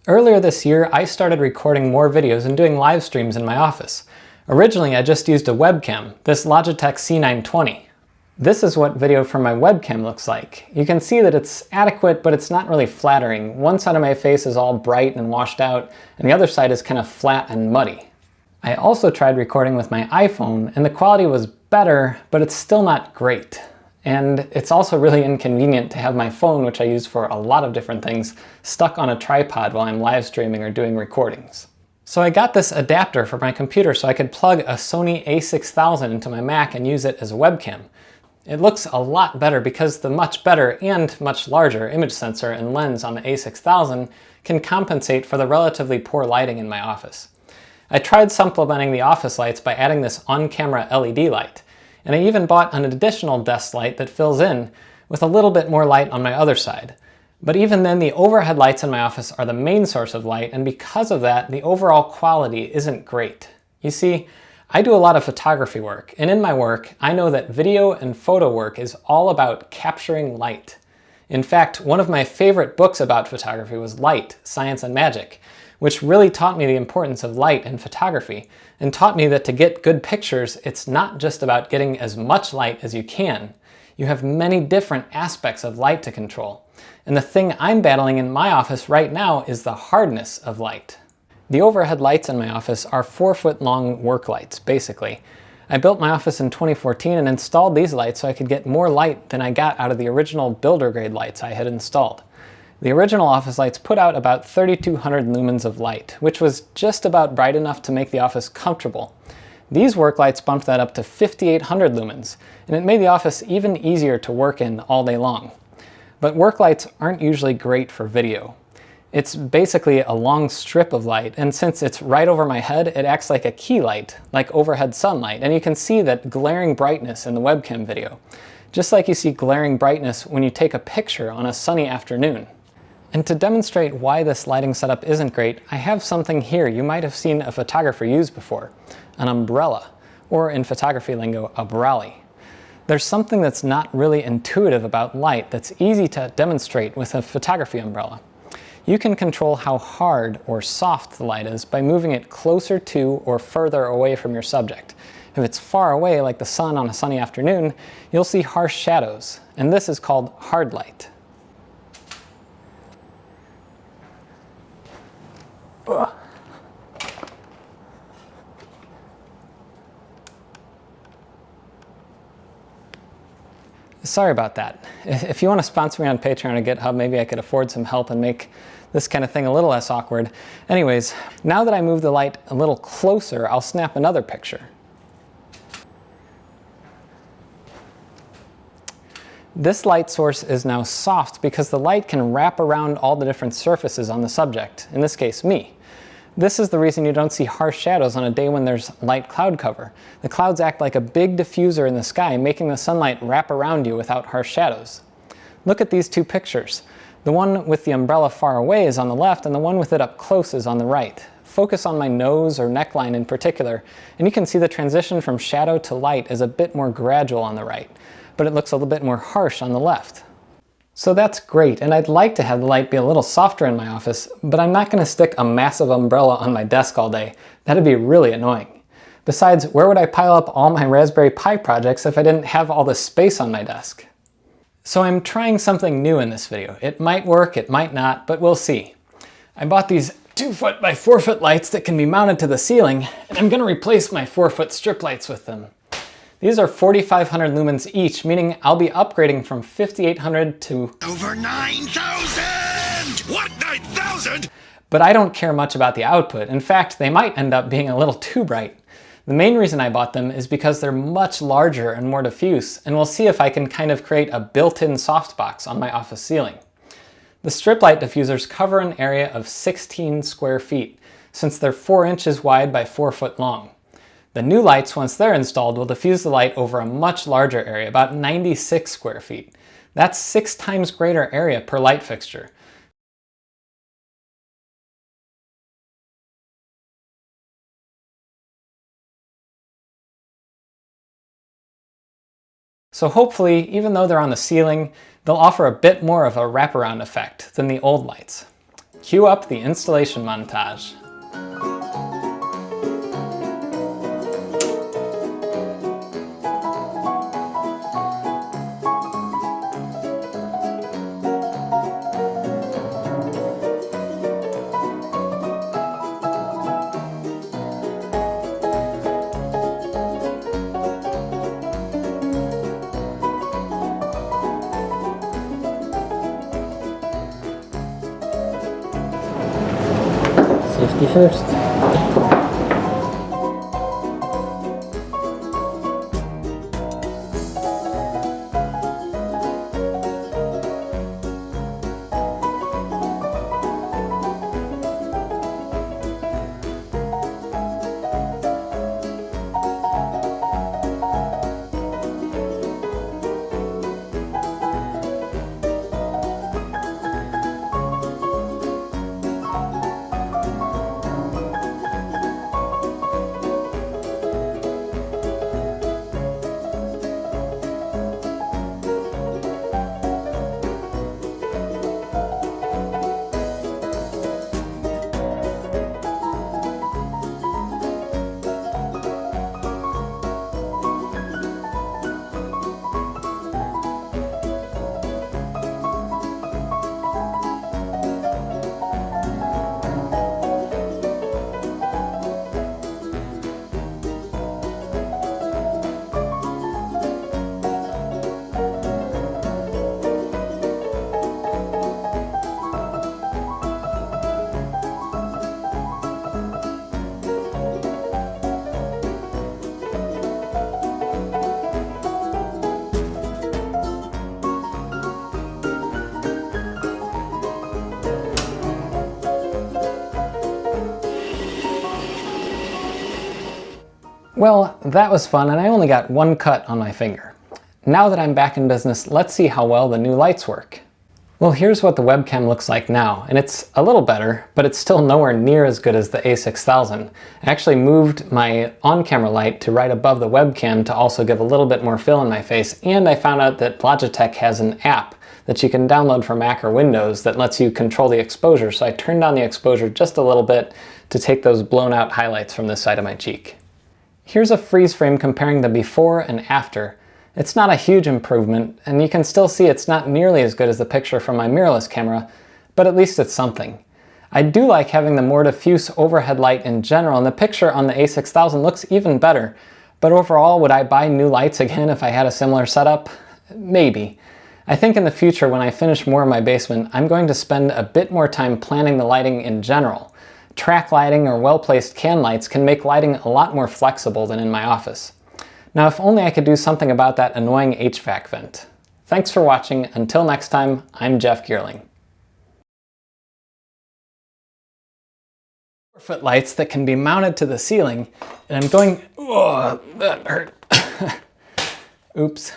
Earlier this year, I started recording more videos and doing live streams in my office. Originally, I just used a webcam, this Logitech C920. This is what video from my webcam looks like. You can see that it's adequate, but it's not really flattering. One side of my face is all bright and washed out, and the other side is kind of flat and muddy. I also tried recording with my iPhone, and the quality was better, but it's still not great. And it's also really inconvenient to have my phone, which I use for a lot of different things, stuck on a tripod while I'm live streaming or doing recordings. So I got this adapter for my computer so I could plug a Sony a6000 into my Mac and use it as a webcam. It looks a lot better because the much better and much larger image sensor and lens on the a6000 can compensate for the relatively poor lighting in my office. I tried supplementing the office lights by adding this on-camera LED light, and I even bought an additional desk light that fills in with a little bit more light on my other side. But even then, the overhead lights in my office are the main source of light, and because of that, the overall quality isn't great. You see, I do a lot of photography work, and in my work, I know that video and photo work is all about capturing light. In fact, one of my favorite books about photography was Light, Science and Magic, which really taught me the importance of light in photography, and taught me that to get good pictures, it's not just about getting as much light as you can. You have many different aspects of light to control. And the thing I'm battling in my office right now is the hardness of light. The overhead lights in my office are 4-foot-long work lights, basically. I built my office in 2014 and installed these lights so I could get more light than I got out of the original builder-grade lights I had installed. The original office lights put out about 3,200 lumens of light, which was just about bright enough to make the office comfortable. These work lights bumped that up to 5,800 lumens, and it made the office even easier to work in all day long. But work lights aren't usually great for video. It's basically a long strip of light, and since it's right over my head, it acts like a key light, like overhead sunlight, and you can see that glaring brightness in the webcam video, just like you see glaring brightness when you take a picture on a sunny afternoon. And to demonstrate why this lighting setup isn't great, I have something here you might have seen a photographer use before, an umbrella, or in photography lingo, a brolly. There's something that's not really intuitive about light that's easy to demonstrate with a photography umbrella. You can control how hard or soft the light is by moving it closer to or further away from your subject. If it's far away, like the sun on a sunny afternoon, you'll see harsh shadows, and this is called hard light. Ugh. Sorry about that. If you want to sponsor me on Patreon or GitHub, maybe I could afford some help and make this kind of thing a little less awkward. Anyways, now that I move the light a little closer, I'll snap another picture. This light source is now soft because the light can wrap around all the different surfaces on the subject, in this case me. This is the reason you don't see harsh shadows on a day when there's light cloud cover. The clouds act like a big diffuser in the sky, making the sunlight wrap around you without harsh shadows. Look at these two pictures. The one with the umbrella far away is on the left, and the one with it up close is on the right. Focus on my nose or neckline in particular, and you can see the transition from shadow to light is a bit more gradual on the right, but it looks a little bit more harsh on the left. So that's great, and I'd like to have the light be a little softer in my office, but I'm not going to stick a massive umbrella on my desk all day. That'd be really annoying. Besides, where would I pile up all my Raspberry Pi projects if I didn't have all this space on my desk? So I'm trying something new in this video. It might work, it might not, but we'll see. I bought these 2-foot by 4-foot lights that can be mounted to the ceiling, and I'm going to replace my 4-foot strip lights with them. These are 4,500 lumens each, meaning I'll be upgrading from 5,800 to over 9,000! What, 9,000? But I don't care much about the output. In fact, they might end up being a little too bright. The main reason I bought them is because they're much larger and more diffuse, and we'll see if I can kind of create a built-in softbox on my office ceiling. The strip light diffusers cover an area of 16 square feet, since they're 4 inches wide by 4 foot long. The new lights, once they're installed, will diffuse the light over a much larger area, about 96 square feet. That's 6 times greater area per light fixture. So hopefully, even though they're on the ceiling, they'll offer a bit more of a wraparound effect than the old lights. Cue up the installation montage. Safety first. Well, that was fun, and I only got one cut on my finger. Now that I'm back in business, let's see how well the new lights work. Well, here's what the webcam looks like now, and it's a little better, but it's still nowhere near as good as the A6000. I actually moved my on-camera light to right above the webcam to also give a little bit more fill in my face, and I found out that Logitech has an app that you can download for Mac or Windows that lets you control the exposure, so I turned down the exposure just a little bit to take those blown out highlights from this side of my cheek. Here's a freeze frame comparing the before and after. It's not a huge improvement, and you can still see it's not nearly as good as the picture from my mirrorless camera, but at least it's something. I do like having the more diffuse overhead light in general, and the picture on the A6000 looks even better, but overall, would I buy new lights again if I had a similar setup? Maybe. I think in the future, when I finish more of my basement, I'm going to spend a bit more time planning the lighting in general. Track lighting or well-placed can lights can make lighting a lot more flexible than in my office. Now, if only I could do something about that annoying HVAC vent. Thanks for watching. Until next time, I'm Jeff Geerling. Foot lights that can be mounted to the ceiling, and I'm going, oh, that hurt. Oops.